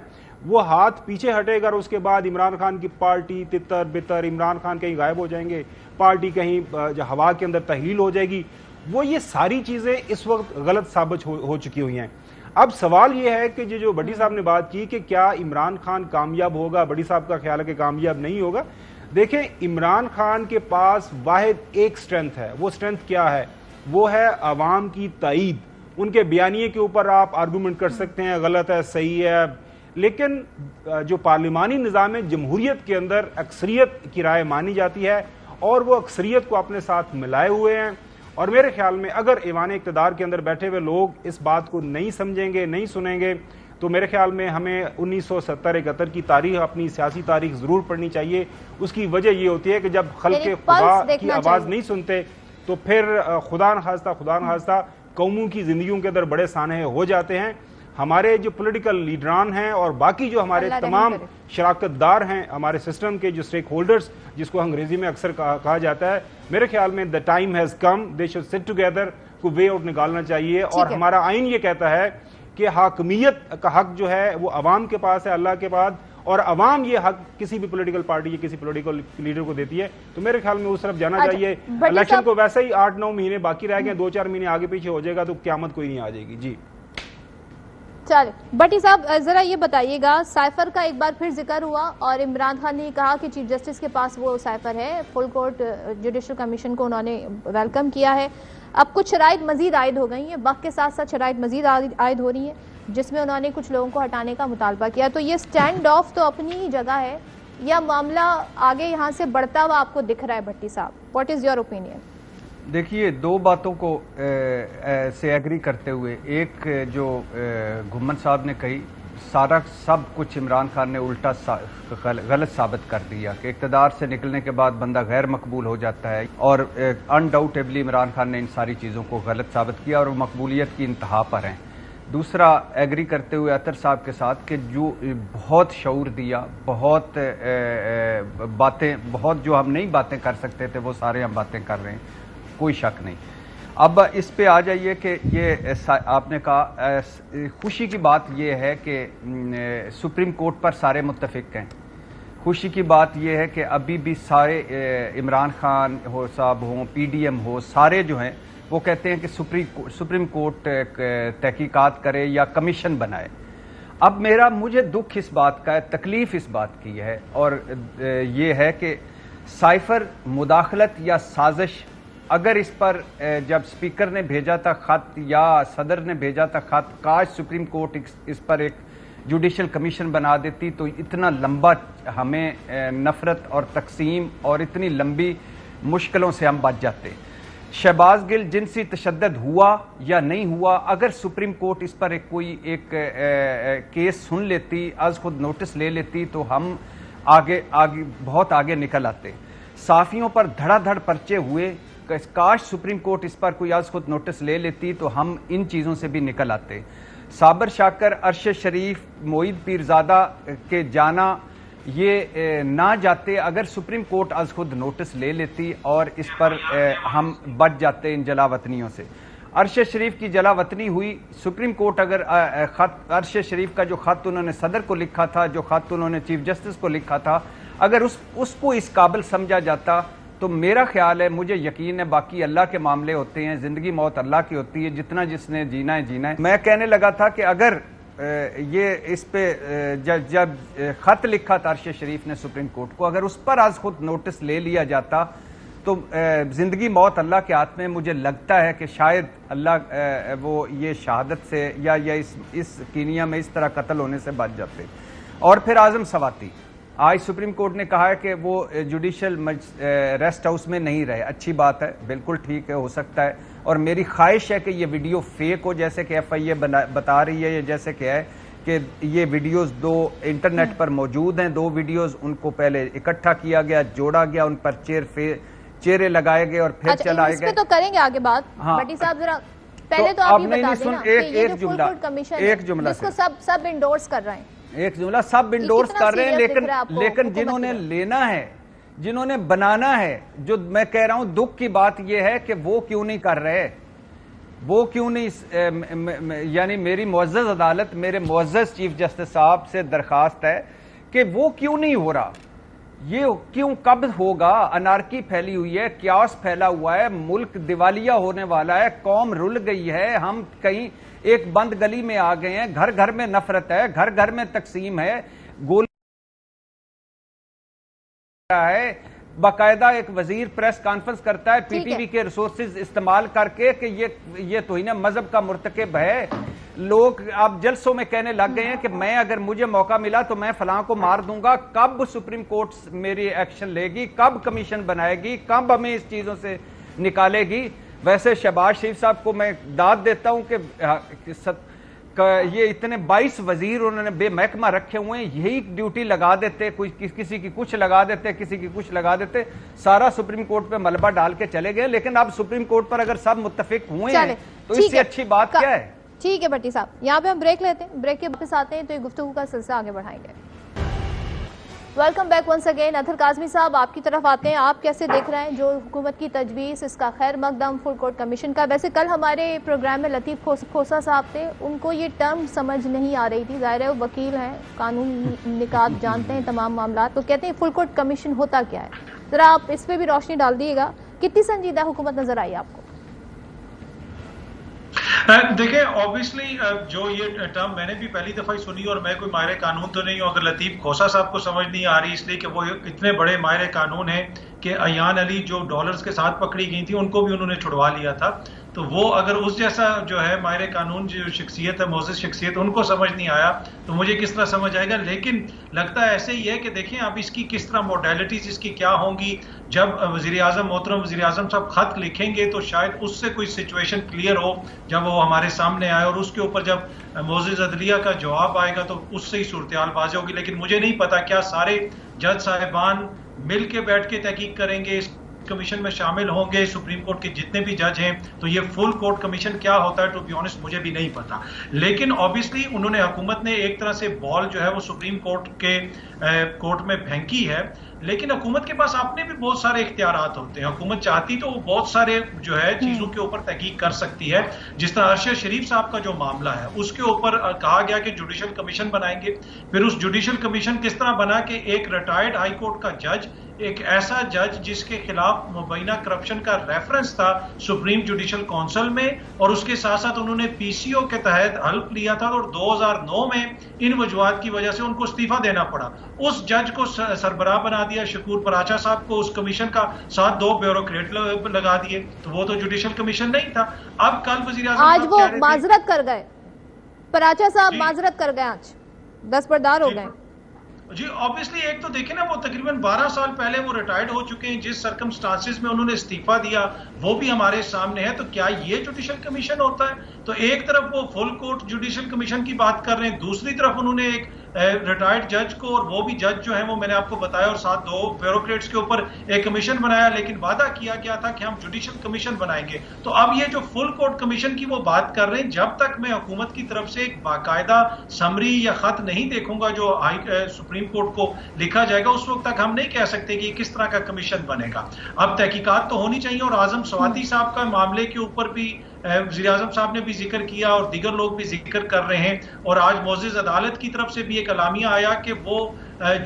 وہ ہاتھ پیچھے ہٹے گا اور اس کے بعد عمران خان کی پارٹی تتر بتر, عمران خان کہیں غائب ہو جائیں گے, پارٹی کہیں ہوا کے اندر تحلیل ہو جائے گی. وہ یہ ساری چیزیں اس وقت غلط ثابت ہو چکی ہوئی ہیں. اب سوال یہ ہے کہ جو بٹی صاحب نے بات کی کہ کیا عمران خان کامیاب ہوگا, بٹی صاحب کا خیال ہے کہ کامیاب نہیں ہوگا. دیکھیں عمران خان کے پاس واحد ایک سٹرینتھ ہے, وہ سٹرینتھ کیا ہے؟ وہ ہے عوام کی تائید. ان کے بیانیے کے اوپر آپ آرگومنٹ کر سکتے ہیں غلط ہے صحیح ہے, لیکن جو پارلیمانی نظام جمہوریت کے اندر اکثریت کی رائے مانی جاتی ہے اور وہ اکثریت کو اپنے ساتھ ملائے ہوئے ہیں. اور میرے خیال میں اگر ایوان اقتدار کے اندر بیٹھے ہوئے لوگ اس بات کو نہیں سمجھیں گے, نہیں سنیں گے, تو میرے خیال میں ہمیں 1970-71 کی تاریخ, اپنی سیاسی تاریخ ضرور پڑھنی چاہیے. اس کی وجہ یہ ہوتی ہے کہ جب خلق خدا کی آواز نہیں سنتے تو پھر خدا نخواستہ قوموں کی زندگیوں کے اندر بڑے سانحے ہو جاتے ہیں. ہمارے جو پولیٹیکل لیڈران ہیں اور باقی جو ہمارے تمام شراکت دار ہیں ہمارے سسٹم کے جو سٹیک ہولڈرز, جس کو انگریزی میں اکثر کہا جاتا ہے, میرے خیال میں the time has come, they should sit together, کو وے آؤٹ نکالنا چاہیے. اور ہمارا آئین یہ کہتا ہے کہ حاکمیت کا حق جو ہے وہ عوام کے پاس ہے اللہ کے بعد, اور عوام یہ حق کسی بھی پولیٹیکل پارٹی یا کسی پولیٹیکل لیڈر کو دیتی ہے. تو میرے خیال میں اس طرف جانا چاہیے. الیکشن کو ویسے ہی 8-9 مہینے باقی رہ گئے, 2-4 مہینے آگے پیچھے ہو جائے گا تو قیامت کوئی نہیں آ جائے گی. جی چلے بٹی صاحب ذرا یہ بتائیے گا, سائفر کا ایک بار پھر ذکر ہوا اور عمران خان نے کہا کہ چیف جسٹس کے پاس وہ سائفر ہے, فل کورٹ جوڈیشل کمیشن کو انہوں نے ویلکم کیا ہے. اب کچھ شرائط مزید عائد ہو گئی ہیں, وقت کے ساتھ ساتھ شرائط مزید عائد ہو رہی ہیں جس میں انہوں نے کچھ لوگوں کو ہٹانے کا مطالبہ کیا. تو یہ سٹینڈ آف تو اپنی ہی جگہ ہے یا معاملہ آگے یہاا سے بڑھتا ہوا آپ کو دکھ رہا ہے بٹی صاحب؟ What is your opinion? دیکھیے دو باتوں کو سے ایگری کرتے ہوئے, ایک جو گھمن صاحب نے کہی, سب کچھ عمران خان نے الٹا غلط ثابت کر دیا کہ اقتدار سے نکلنے کے بعد بندہ غیر مقبول ہو جاتا ہے, اور انڈاؤٹیبلی عمران خان نے ان ساری چیزوں کو غلط ثابت کیا اور وہ مقبولیت کی انتہا پر ہیں. دوسرا ایگری کرتے ہوئے عطر صاحب کے ساتھ کہ جو بہت شعور دیا, بہت باتیں, بہت جو ہم نہیں باتیں کر سکتے تھے وہ سارے ہم باتیں کر رہے ہیں, کوئی شک نہیں. اب اس پہ آ جائیے کہ یہ آپ نے کہا, خوشی کی بات یہ ہے کہ سپریم کورٹ پر سارے متفق ہیں. خوشی کی بات یہ ہے کہ ابھی بھی سارے عمران خان ہو صاحب ہوں, پی ڈی ایم ہو, سارے جو ہیں وہ کہتے ہیں کہ سپریم کورٹ تحقیقات کرے یا کمیشن بنائے. اب مجھے دکھ اس بات کا ہے, تکلیف اس بات کی ہے, اور یہ ہے کہ سائفر مداخلت یا سازش, اگر اس پر جب سپیکر نے بھیجا تھا خط یا صدر نے بھیجا تھا خط, کاش سپریم کورٹ اس پر ایک جوڈیشل کمیشن بنا دیتی تو اتنا لمبا ہمیں نفرت اور تقسیم اور اتنی لمبی مشکلوں سے ہم بچ جاتے. شہباز گل جنسی تشدد ہوا یا نہیں ہوا, اگر سپریم کورٹ اس پر کوئی ایک کیس سن لیتی, از خود نوٹس لے لیتی, تو ہم آگے بہت آگے نکل آتے. صحافیوں پر دھڑا دھڑ پرچے ہوئے, کاش سپریم کورٹ اس پر کوئی از خود نوٹس لے لیتی تو ہم ان چیزوں سے بھی نکل آتے. صابر شاکر, ارشد شریف, معید پیرزادہ کے جانا یہ نہ جاتے اگر سپریم کورٹ از خود نوٹس لے لیتی, اور اس پر ہم بچ جاتے ان جلا وطنیوں سے. ارشد شریف کی جلا وطنی ہوئی, سپریم کورٹ اگر ارشد شریف کا جو خط انہوں نے صدر کو لکھا تھا, جو خط انہوں نے چیف جسٹس کو لکھا تھا, اگر اس کو اس قابل سمجھا جاتا تو میرا خیال ہے, مجھے یقین ہے, باقی اللہ کے معاملے ہوتے ہیں, زندگی موت اللہ کی ہوتی ہے, جتنا جس نے جینا ہے جینا ہے. میں کہنے لگا تھا کہ اگر یہ اس پہ جب خط لکھا تھا ارشد شریف نے سپریم کورٹ کو, اگر اس پر از خود نوٹس لے لیا جاتا تو زندگی موت اللہ کے ہاتھ میں, مجھے لگتا ہے کہ شاید اللہ وہ یہ شہادت سے یا اس کینیا میں اس طرح قتل ہونے سے بچ جاتے. اور پھر اعظم سواتی, آج سپریم کورٹ نے کہا ہے کہ وہ جوڈیشل ریسٹ ہاؤس میں نہیں رہے, اچھی بات ہے, بالکل ٹھیک ہے, ہو سکتا ہے, اور میری خواہش ہے کہ یہ ویڈیو فیک ہو, جیسے کہ ایف آئی اے بتا رہی ہے, یا جیسے کہ ہے کہ یہ ویڈیوز 2 انٹرنیٹ پر موجود ہیں, 2 ویڈیوز, ان کو پہلے اکٹھا کیا گیا, جوڑا گیا, ان پر چہرے لگائے گئے اور پھر چلائے گئے. اس پہ تو کریں گے آگے بات. بٹی صاحب ذرا پہلے تو آپ یہ بتا دیں نا کہ یہ جو فل کورٹ کمیشن ہے جس کو سب انڈورس کر رہے ہیں, ایک جملہ سب انڈورس کر رہے ہیں, لیکن جنہوں نے لینا ہے, جنہوں نے بنانا ہے. جو میں کہہ رہا ہوں دکھ کی بات یہ ہے کہ وہ کیوں نہیں کر رہے, وہ کیوں نہیں, یعنی میری معزز عدالت, میرے معزز چیف جسٹس صاحب سے درخواست ہے کہ وہ کیوں نہیں ہو رہا, یہ کیوں کب ہوگا؟ انارکی پھیلی ہوئی ہے, کیاس پھیلا ہوا ہے, ملک دیوالیہ ہونے والا ہے, قوم رل گئی ہے, ہم کہیں ایک بند گلی میں آ گئے ہیں, گھر گھر میں نفرت ہے, گھر گھر میں تقسیم ہے, گول ہے. باقاعدہ ایک وزیر پریس کانفرنس کرتا ہے پی ٹی وی کے ریسورسز استعمال کر کے کہ یہ توہین مذہب کا مرتکب ہے. لوگ اب جلسوں میں کہنے لگ گئے ہیں کہ میں اگر مجھے موقع ملا تو میں فلاں کو مار دوں گا. کب سپریم کورٹ میری ایکشن لے گی, کب کمیشن بنائے گی, کب ہمیں اس چیزوں سے نکالے گی؟ ویسے شہباز شریف صاحب کو میں داد دیتا ہوں کہ یہ اتنے 22 وزیر انہوں نے بے محکمہ رکھے ہوئے ہیں, یہی ڈیوٹی لگا دیتے, کسی کی کچھ لگا دیتے, کسی کی کچھ لگا دیتے, سارا سپریم کورٹ پہ ملبہ ڈال کے چلے گئے. لیکن اب سپریم کورٹ پر اگر سب متفق ہوئے ہیں تو اس سے اچھی بات کیا ہے؟ ٹھیک ہے بھٹی صاحب, یہاں پہ ہم بریک لیتے ہیں, بریک کے واپس آتے ہیں تو یہ گفتگو کا سلسلہ آگے بڑھائیں گے. Welcome back once again. Athar Kazmi sahab آپ کی طرف آتے ہیں, آپ کیسے دیکھ رہے ہیں جو حکومت کی تجویز, اس کا خیر مقدم فل کورٹ کمیشن کا؟ ویسے کل ہمارے پروگرام میں لطیف کھوسا صاحب تھے, ان کو یہ ٹرم سمجھ نہیں آ رہی تھی, ظاہر ہے وہ وکیل ہیں, قانون نکات جانتے ہیں تمام معاملات, تو کہتے ہیں فل کورٹ کمیشن ہوتا کیا ہے؟ ذرا آپ اس پہ بھی روشنی ڈال دیے گا, کتنی سنجیدہ حکومت نظر آئی آپ کو؟ دیکھیں آبویسلی جو یہ ٹرم میں نے بھی پہلی دفعہ ہی سنی, اور میں کوئی ماہر قانون تو نہیں ہوں, اگر لطیف کھوسا صاحب کو سمجھ نہیں آ رہی اس لیے کہ وہ اتنے بڑے ماہر قانون ہیں کہ ایان علی جو ڈالرز کے ساتھ پکڑی گئی تھی ان کو بھی انہوں نے چھڑوا لیا تھا, تو وہ اگر اس جیسا جو ہے ماہر قانون جو شخصیت ہے, معزز شخصیت, ان کو سمجھ نہیں آیا تو مجھے کس طرح سمجھ آئے گا؟ لیکن لگتا ہے ایسے ہی ہے کہ دیکھیں اب اس کی کس طرح موڈیلٹیز اس کی کیا ہوں گی. جب محترم وزیر اعظم صاحب خط لکھیں گے تو شاید اس سے کوئی سچویشن کلیئر ہو جب وہ ہمارے سامنے آئے, اور اس کے اوپر جب معزز عدلیہ کا جواب آئے گا تو اس سے ہی صورتحال واضح ہوگی. لیکن مجھے نہیں پتا کیا سارے جج صاحبان مل کے بیٹھ کے تحقیق کریں گے, اس کمیشن میں شامل ہوں گے سپریم کورٹ کے جتنے بھی جج ہیں, تو یہ فل کورٹ کمیشن کیا ہوتا ہے ٹو بی آنسٹ مجھے بھی نہیں پتا. لیکن آبویسلی انہوں نے, حکومت نے ایک طرح سے بال جو ہے وہ سپریم کورٹ کے کورٹ میں پھینکی ہے, لیکن حکومت کے پاس اپنے بھی بہت سارے اختیارات ہوتے ہیں. حکومت چاہتی تو وہ بہت سارے جو ہے چیزوں کے اوپر تحقیق کر سکتی ہے, جس طرح ارشد شریف صاحب کا جو معاملہ ہے اس کے اوپر کہا گیا کہ جوڈیشل کمیشن بنائیں گے. پھر اس جوڈیشل کمیشن کس طرح بنا کہ ایک ریٹائرڈ ہائی کورٹ کا جج, ایک ایسا جج جس کے خلاف مبینہ کرپشن کا ریفرنس تھا سپریم جوڈیشل کونسل میں, اور اس کے ساتھ ساتھ انہوں نے پی سی او کے تحت حلف لیا تھا, اور 2009 میں ان وجوہات کی وجہ سے ان کو استعفیٰ دینا پڑا. اس جج کو سربراہ بنا دیا شکور پراچا صاحب کو, اس کمیشن کا ساتھ 2 بیوروکریٹ لگا دیے, تو وہ تو جوڈیشل کمیشن نہیں تھا. اب کل وزیر اعظم آج وہ معذرت کر گئے, پراچا صاحب معذرت کر گئے, آج دستبردار ہو گئے. جی آبویسلی ایک تو دیکھیں نا, وہ تقریباً 12 سال پہلے وہ ریٹائرڈ ہو چکے ہیں, جس سرکمسٹانسز میں انہوں نے استعفیٰ دیا وہ بھی ہمارے سامنے ہے. تو کیا یہ جوڈیشل کمیشن ہوتا ہے؟ تو ایک طرف وہ فل کورٹ جوڈیشل کمیشن کی بات کر رہے ہیں, دوسری طرف انہوں نے ایک ریٹائرڈ جج کو, اور وہ بھی جج جو ہیں وہ میں نے آپ کو بتایا, اور ساتھ 2 بیوروکریٹس کے اوپر ایک کمیشن بنایا, لیکن وعدہ کیا گیا تھا کہ ہم جوڈیشل کمیشن بنائیں گے. تو اب یہ جو فل کورٹ کمیشن کی وہ بات کر رہے ہیں, جب تک میں حکومت کی طرف سے ایک باقاعدہ سمری یا خط نہیں دیکھوں گا جو سپریم کورٹ کو لکھا جائے گا, اس وقت تک ہم نہیں کہہ سکتے کہ یہ کس طرح کا کمیشن بنے گا. اب تحقیقات تو ہونی چاہیے, اور اعظم سواتی صاحب کا معاملے کے اوپر بھی وزیر اعظم صاحب نے بھی ذکر کیا, اور دیگر لوگ بھی ذکر کر رہے ہیں, اور آج معزز عدالت کی طرف سے بھی ایک اعلامیہ آیا کہ وہ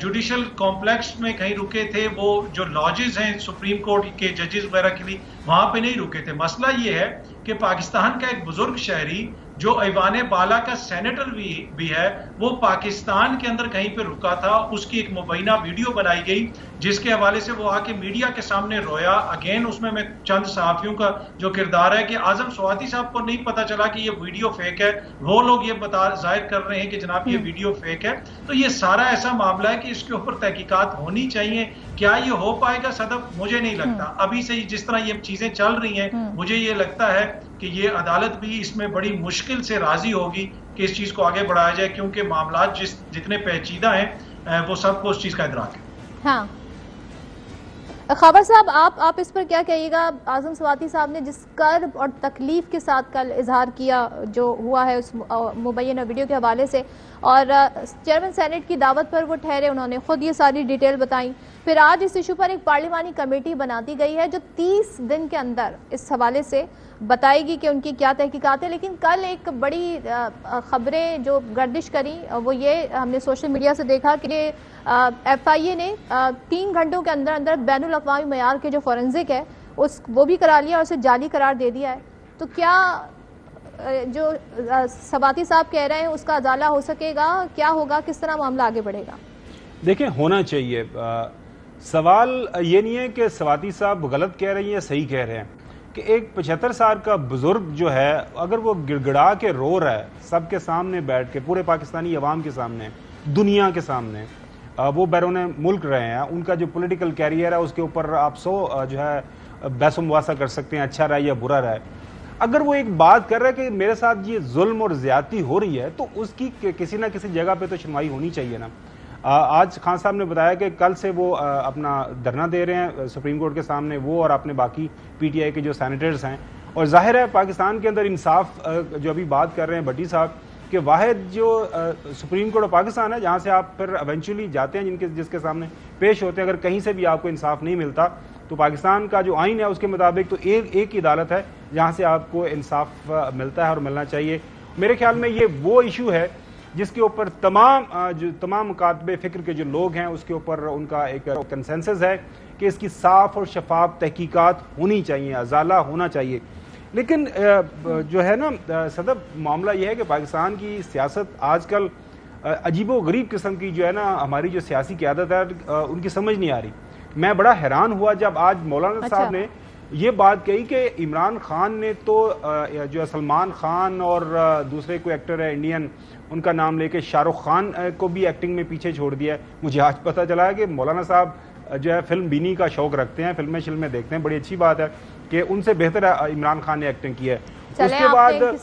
جوڈیشل کمپلیکس میں کہیں رکے تھے, وہ جو لاجز ہیں سپریم کورٹ کے ججز وغیرہ کے لیے وہاں پہ نہیں رکے تھے. مسئلہ یہ ہے کہ پاکستان کا ایک بزرگ شہری جو ایوان بالا کا سینیٹر بھی ہے, وہ پاکستان کے اندر کہیں پہ رکا تھا, اس کی ایک مبینہ ویڈیو بنائی گئی جس کے حوالے سے وہ آ کے میڈیا کے سامنے رویا. اگین اس میں چند صحافیوں کا جو کردار ہے کہ اعظم سواتی صاحب کو نہیں پتا چلا کہ یہ ویڈیو فیک ہے, وہ لوگ یہ ظاہر کر رہے ہیں کہ جناب یہ ویڈیو فیک ہے. تو یہ سارا ایسا معاملہ ہے کہ اس کے اوپر تحقیقات ہونی چاہیے. کیا یہ ہو پائے گا صدف؟ مجھے نہیں لگتا. ابھی سے جس طرح یہ چیزیں چل رہی ہیں, مجھے یہ لگتا ہے کہ یہ عدالت بھی اس میں بڑی مشکل سے راضی ہوگی کہ اس چیز کو آگے بڑھایا جائے, کیونکہ معاملات جتنے پیچیدہ ہیں وہ سب کو اس چیز کا ادراک ہے. ہاں خبر صاحب, آپ اس پر کیا کہیے گا؟ اعظم سواتی صاحب نے جس کرب اور تکلیف کے ساتھ کل اظہار کیا جو ہوا ہے اس مبینہ ویڈیو کے حوالے سے, اور چیئرمین سینٹ کی دعوت پر وہ ٹھہرے, انہوں نے خود یہ ساری ڈیٹیل بتائیں, پھر آج اس ایشو پر ایک پارلیمانی کمیٹی بنا دی گئی ہے جو 30 دن کے اندر اس حوالے سے بتائے گی کہ ان کی کیا تحقیقات ہیں. لیکن کل ایک بڑی خبریں جو گردش کری وہ یہ ہم نے سوشل میڈیا سے دیکھا کہ ایف آئی اے نے 3 گھنٹوں کے اندر اندر بین الاقوامی معیار کے جو فورنزک ہے وہ بھی کرا لیا اور اسے جعلی قرار دے دیا ہے. تو کیا جو سواتی صاحب کہہ رہے ہیں اس کا ازالہ ہو سکے گا؟ کیا ہوگا؟ کس طرح معاملہ آگے بڑھے گا؟ دیکھیں ہونا چاہیے. سوال یہ نہیں ہے کہ سواتی صاحب غلط کہہ رہی ہیں یا صحیح کہہ رہے ہیں کہ ایک 75 سال کا بزرگ جو ہے اگر وہ گڑ گڑا کے رو رہا ہے سب کے سامنے بیٹھ کے، پورے پاکستانی عوام کے سامنے، دنیا کے سامنے، وہ بیرون ملک رہے ہیں، ان کا جو پولیٹیکل کیریئر ہے اس کے اوپر آپ جو ہے بحث و مباحثہ کر سکتے ہیں، اچھا رہا یا برا رہا ہے. اگر وہ ایک بات کر رہا ہے کہ میرے ساتھ یہ ظلم اور زیادتی ہو رہی ہے تو اس کی کسی نہ کسی جگہ پہ تو سنوائی ہونی چاہیے نا. آج خان صاحب نے بتایا کہ کل سے وہ اپنا دھرنا دے رہے ہیں سپریم کورٹ کے سامنے، وہ اور اپنے باقی پی ٹی آئی کے جو سینیٹرز ہیں. اور ظاہر ہے پاکستان کے اندر انصاف جو ابھی بات کر رہے ہیں بھٹی صاحب کہ واحد جو سپریم کورٹ آف پاکستان ہے جہاں سے آپ پھر ایونچولی جاتے ہیں جس کے سامنے پیش ہوتے ہیں، اگر کہیں سے بھی آپ کو انصاف نہیں ملتا تو پاکستان کا جو آئین ہے اس کے مطابق تو ایک ہی عدالت ہے جہاں سے آپ کو انصاف ملتا ہے اور ملنا چاہیے. میرے خیال میں یہ وہ ایشو ہے جس کے اوپر تمام مکاتب فکر کے جو لوگ ہیں اس کے اوپر ان کا ایک کنسنسس ہے کہ اس کی صاف اور شفاف تحقیقات ہونی چاہیے، ازالہ ہونا چاہیے. لیکن جو ہے نا صدر، معاملہ یہ ہے کہ پاکستان کی سیاست آج کل عجیب و غریب قسم کی جو ہے نا ہماری جو سیاسی قیادت ہے ان کی سمجھ نہیں آ رہی. میں بڑا حیران ہوا جب آج مولانا صاحب نے یہ بات کہی کہ عمران خان نے تو جو ہے سلمان خان اور دوسرے کوئی ایکٹر ہے انڈین، ان کا نام لے کے شاہ رخ خان کو بھی ایکٹنگ میں پیچھے چھوڑ دیا ہے. مجھے آج پتہ چلا ہے کہ مولانا صاحب جو ہے فلم بینی کا شوق رکھتے ہیں، فلمیں دیکھتے ہیں. بڑی اچھی بات ہے کہ ان سے بہتر عمران خان نے ایکٹنگ کی ہے. اس کے بعد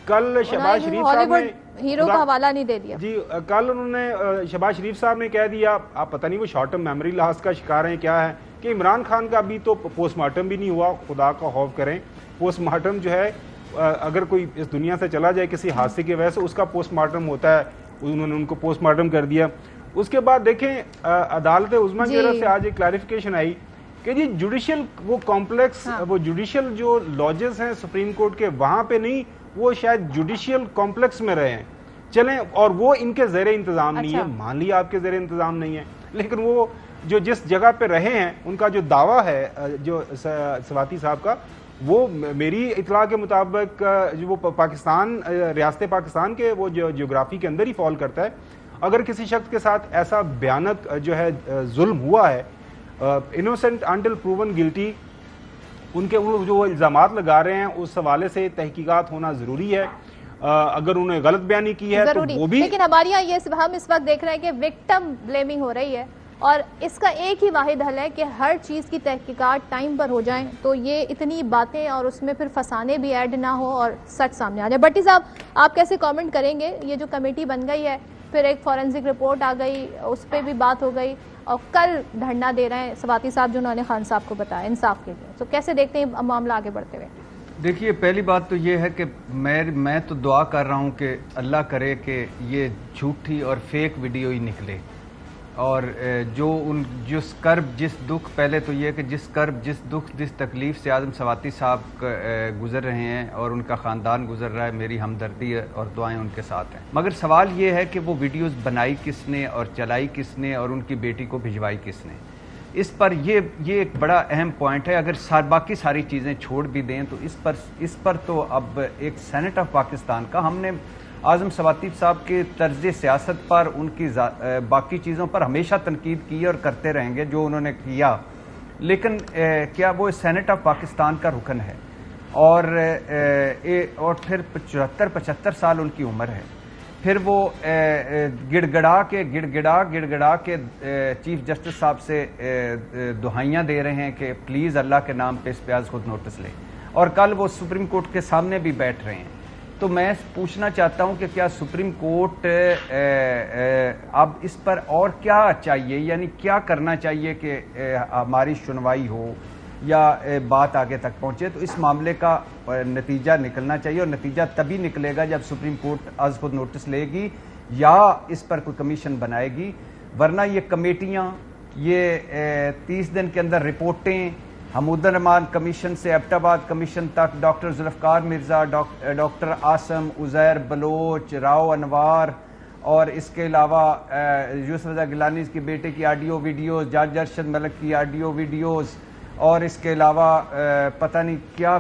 کل شہباز شریف صاحب نے ہیرو کا حوالہ نہیں دے دیا. جی کل انہوں نے شہباز شریف صاحب نے کہہ دیا، آپ پتہ نہیں وہ شارٹ ٹرم میموری لاس کا شکار ہیں کیا ہے، کہ عمران خان کا ابھی تو پوسٹ مارٹم بھی نہیں ہوا. خدا کا خوف کریں. پوسٹ مارٹم جو ہے اگر کوئی اس دنیا سے چلا جائے کسی حادثے کی وجہ سے اس کا پوسٹ مارٹم ہوتا ہے، انہوں نے ان کو پوسٹ مارٹم کر دیا. اس کے بعد دیکھیں عدالت عظمیٰ کی طرف سے آج ایک کلیریفیکیشن آئی کہ جی جوڈیشل وہ کمپلیکس وہ جوڈیشل جو لاجز ہیں سپریم کورٹ کے وہاں پہ نہیں، وہ شاید جوڈیشل کمپلیکس میں رہے ہیں چلیں، اور وہ ان کے زیر انتظام نہیں ہے. مان لیا آپ کے زیر انتظام نہیں ہے، لیکن وہ جو جس جگہ پہ رہے ہیں ان کا جو دعویٰ ہے جو سواتی صاحب کا، وہ میری اطلاع کے مطابق جو وہ پاکستان ریاست پاکستان کے وہ جو جغرافی کے اندر ہی فال کرتا ہے. اگر کسی شخص کے ساتھ ایسا بھیانک جو ہے ظلم ہوا ہے، انوسنٹ انٹل پروون گلٹی، ان کے جو الزامات لگا رہے ہیں اس حوالے سے تحقیقات ہونا ضروری ہے. اگر انہوں نے غلط بیانی کی ہے تو وہ بھی، لیکن ہمارے یہاں ہم اس وقت دیکھ رہے ہیں کہ وکٹم بلیمنگ ہو رہی ہے اور اس کا ایک ہی واحد حل ہے کہ ہر چیز کی تحقیقات ٹائم پر ہو جائیں تو یہ اتنی باتیں اور اس میں پھر فسانے بھی ایڈ نہ ہو اور سچ سامنے آ جائے. بٹی صاحب آپ کیسے کامنٹ کریں گے؟ یہ جو کمیٹی بن گئی ہے، پھر ایک فورنزک رپورٹ آ گئی، اس پہ بھی بات ہو گئی، اور کل دھرنا دے رہے ہیں سواتی صاحب جنہوں نے خان صاحب کو بتایا انصاف کے لیے. تو کیسے دیکھتے ہیں معاملہ آگے بڑھتے ہوئے؟ دیکھیے پہلی بات تو یہ ہے کہ میں تو دعا کر رہا ہوں کہ اللہ کرے کہ یہ جھوٹی اور فیک ویڈیو ہی نکلے، اور جس کرب جس دکھ، پہلے تو یہ کہ جس کرب جس دکھ جس تکلیف سے اعظم سواتی صاحب گزر رہے ہیں اور ان کا خاندان گزر رہا ہے، میری ہمدردی اور دعائیں ان کے ساتھ ہیں. مگر سوال یہ ہے کہ وہ ویڈیوز بنائی کس نے اور چلائی کس نے اور ان کی بیٹی کو بھجوائی کس نے؟ اس پر یہ ایک بڑا اہم پوائنٹ ہے. اگر باقی ساری چیزیں چھوڑ بھی دیں تو اس پر تو اب ایک سینٹ آف پاکستان کا، ہم نے اعظم سواتی صاحب کے طرز سیاست پر، ان کی باقی چیزوں پر ہمیشہ تنقید کی اور کرتے رہیں گے جو انہوں نے کیا، لیکن کیا وہ سینٹ آف پاکستان کا رکن ہے؟ اور پھر 74-75 سال ان کی عمر ہے. پھر وہ گڑ گڑا کے چیف جسٹس صاحب سے دہائیاں دے رہے ہیں کہ پلیز اللہ کے نام پہ اس پہ آج خود نوٹس لیں، اور کل وہ سپریم کورٹ کے سامنے بھی بیٹھ رہے ہیں. تو میں پوچھنا چاہتا ہوں کہ کیا سپریم کورٹ اب اس پر اور کیا چاہیے، یعنی کیا کرنا چاہیے کہ ہماری سنوائی ہو یا بات آگے تک پہنچے؟ تو اس معاملے کا نتیجہ نکلنا چاہیے، اور نتیجہ تبھی نکلے گا جب سپریم کورٹ از خود نوٹس لے گی یا اس پر کوئی کمیشن بنائے گی. ورنہ یہ کمیٹیاں یہ 30 دن کے اندر رپورٹیں حمود الرحمان کمیشن سے ایبٹ آباد کمیشن تک، ڈاکٹر ذوالفقار مرزا، ڈاکٹر عاصم، عزیر بلوچ، راؤ انوار، اور اس کے علاوہ یوسف رضا گیلانی کے بیٹے کی آڈیو ویڈیوز، جج ارشد ملک کی آڈیو ویڈیوز، اور اس کے علاوہ پتہ نہیں کیا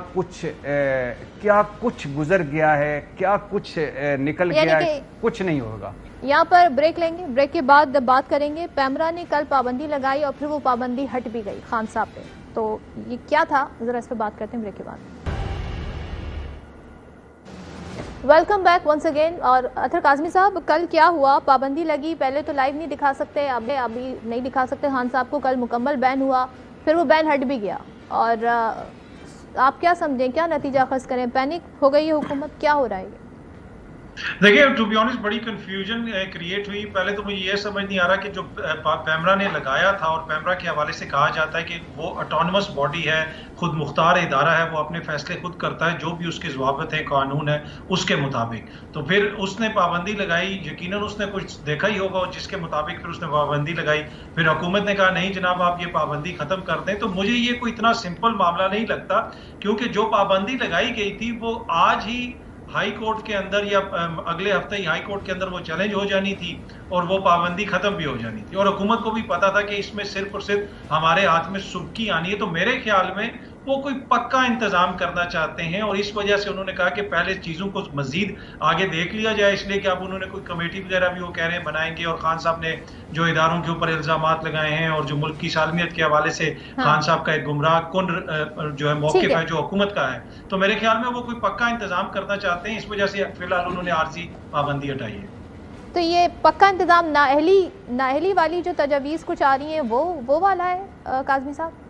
کچھ گزر گیا ہے، کیا کچھ نکل گیا ہے، کچھ نہیں ہوگا۔ یہاں پر بریک لیں گے، بریک کے بعد بات کریں گے۔ پیمرا نے کل پابندی لگائی اور پھر وہ پابندی ہٹ بھی گئی خان صاحب پہ، تو یہ کیا تھا، ذرا اس پہ بات کرتے ہیں بریک کے بعد۔ Welcome back once again. اور اطہر کاظمی صاحب، کل کیا ہوا؟ پابندی لگی، پہلے تو لائیو نہیں دکھا سکتے، ابھی نہیں دکھا سکتے خان صاحب کو، کل مکمل بین ہوا، پھر وہ بین ہٹ بھی گیا، اور آپ کیا سمجھیں، کیا نتیجہ اخذ کریں؟ پینک ہو گئی ہے حکومت، کیا ہو رہا ہے؟ دیکھیں ٹو بی آنیسٹ بڑی کنفیوژن کریٹ ہوئی۔ پہلے تو مجھے یہ سمجھ نہیں آ رہا کہ جو پیمرا نے لگایا تھا، اور پیمرا کے حوالے سے کہا جاتا ہے کہ وہ اٹانومس باڈی ہے، خود مختار ادارہ ہے، وہ اپنے فیصلے خود کرتا ہے، جو بھی اس کے ضوابط ہیں، قانون ہے، اس کے مطابق۔ تو پھر اس نے پابندی لگائی، یقیناً اس نے کچھ دیکھا ہی ہوگا جس کے مطابق پھر اس نے پابندی لگائی۔ پھر حکومت نے کہا نہیں جناب آپ یہ پابندی ختم کر دیں۔ تو مجھے یہ کوئی اتنا سمپل معاملہ نہیں لگتا، کیونکہ جو پابندی لگائی گئی تھی وہ آج ہی ہائی کورٹ کے اندر یا اگلے ہفتے ہی ہائی کورٹ کے اندر وہ چیلنج ہو جانی تھی، اور وہ پابندی ختم بھی ہو جانی تھی، اور حکومت کو بھی پتا تھا کہ اس میں صرف اور صرف ہمارے ہاتھ میں سبکی آنی ہے۔ تو میرے خیال میں وہ کوئی پکا انتظام کرنا چاہتے ہیں، اور اس وجہ سے انہوں نے کہا کہ پہلے چیزوں کو مزید آگے دیکھ لیا جائے، اس لیے کہ اب انہوں نے کوئی کمیٹی وغیرہ بھی وہ کہہ رہے ہیں بنائیں گے، اور خان صاحب نے جو اداروں کے اوپر الزامات لگائے ہیں اور جو ملک کی سالمیت کے حوالے سے خان صاحب کا ایک گمراہ کن جو ہے موقف ہے جو حکومت کا ہے، تو میرے خیال میں وہ کوئی پکا انتظام کرنا چاہتے ہیں، اس وجہ سے فی الحال انہوں نے عارضی پابندی ہٹائی ہے۔ تو یہ پکا انتظام نااہلی والی جو تجاویز کچھ آ رہی ہیں وہ والا ہے کاظمی صاحب؟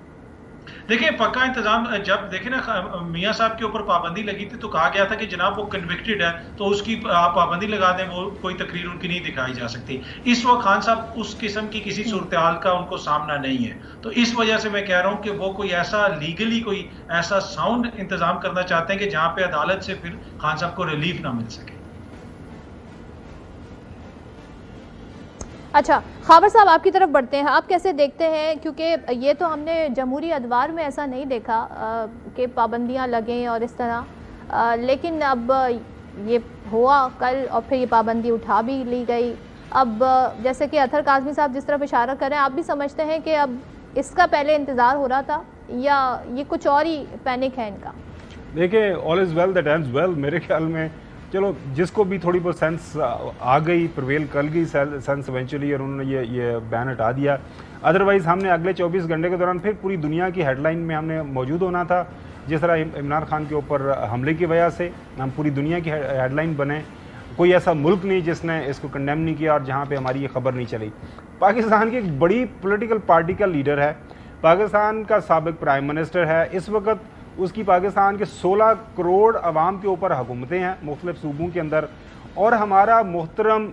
دیکھیں پکا انتظام، جب دیکھیں نا میاں صاحب کے اوپر پابندی لگی تھی تو کہا گیا تھا کہ جناب وہ کنوکٹڈ ہے تو اس کی آپ پابندی لگا دیں، وہ کوئی تقریر ان کی نہیں دکھائی جا سکتی۔ اس وقت خان صاحب اس قسم کی کسی صورتحال کا ان کو سامنا نہیں ہے، تو اس وجہ سے میں کہہ رہا ہوں کہ وہ کوئی ایسا لیگلی کوئی ایسا ساؤنڈ انتظام کرنا چاہتے ہیں کہ جہاں پہ عدالت سے پھر خان صاحب کو ریلیف نہ مل سکے۔ اچھا خاور صاحب، آپ کی طرف بڑھتے ہیں، آپ کیسے دیکھتے ہیں؟ کیونکہ یہ تو ہم نے جمہوری ادوار میں ایسا نہیں دیکھا کہ پابندیاں لگیں اور اس طرح، لیکن اب یہ ہوا کل اور پھر یہ پابندی اٹھا بھی لی گئی۔ اب جیسے کہ اطہر کاظمی صاحب جس طرف اشارہ کر رہے ہیں، آپ بھی سمجھتے ہیں کہ اب اس کا پہلے انتظار ہو رہا تھا یا یہ کچھ اور ہی پینک ہے ان کا؟ دیکھیں آل از ویل دیٹ اینڈز ویل، میرے خیال میں چلو جس کو بھی تھوڑی بہت سینس آ گئی، پرویل کر گئی سینس ایونچولی، اور انہوں نے یہ بین ہٹا دیا۔ ادروائز ہم نے اگلے 24 گھنٹے کے دوران پھر پوری دنیا کی ہیڈ لائن میں ہم نے موجود ہونا تھا، جس طرح عمران خان کے اوپر حملے کی وجہ سے ہم پوری دنیا کی ہیڈ لائن بنے۔ کوئی ایسا ملک نہیں جس نے اس کو کنڈیم نہیں کیا اور جہاں پہ ہماری یہ خبر نہیں چلی۔ پاکستان کی ایک بڑی پولیٹیکل پارٹی کا لیڈر ہے، پاکستان کا سابق پرائم منسٹر ہے، اس وقت اس کی پاکستان کے 16 کروڑ عوام کے اوپر حکومتیں ہیں مختلف صوبوں کے اندر، اور ہمارا محترم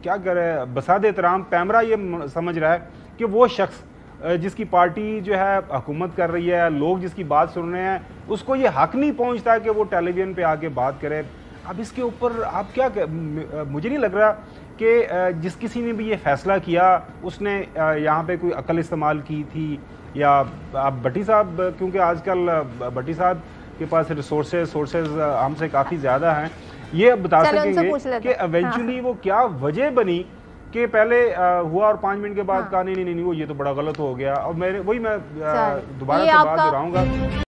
کیا کرے بساد احترام پیمرا یہ سمجھ رہا ہے کہ وہ شخص جس کی پارٹی جو ہے حکومت کر رہی ہے، لوگ جس کی بات سن رہے ہیں، اس کو یہ حق نہیں پہنچتا کہ وہ ٹیلی ویژن پہ آ کے بات کرے۔ اب اس کے اوپر آپ کیا مجھے نہیں لگ رہا کہ جس کسی نے بھی یہ فیصلہ کیا اس نے یہاں پہ کوئی عقل استعمال کی تھی، یا آپ بٹی صاحب، کیونکہ آج کل بٹی صاحب کے پاس سورسز ہم سے کافی زیادہ ہیں، یہ بتا سکیں گے کہ ایونچولی وہ کیا وجہ بنی کہ پہلے ہوا اور 5 منٹ کے بعد کہا نہیں وہ یہ تو بڑا غلط ہو گیا۔ اور میں دوبارہ سے بات دہراؤں گا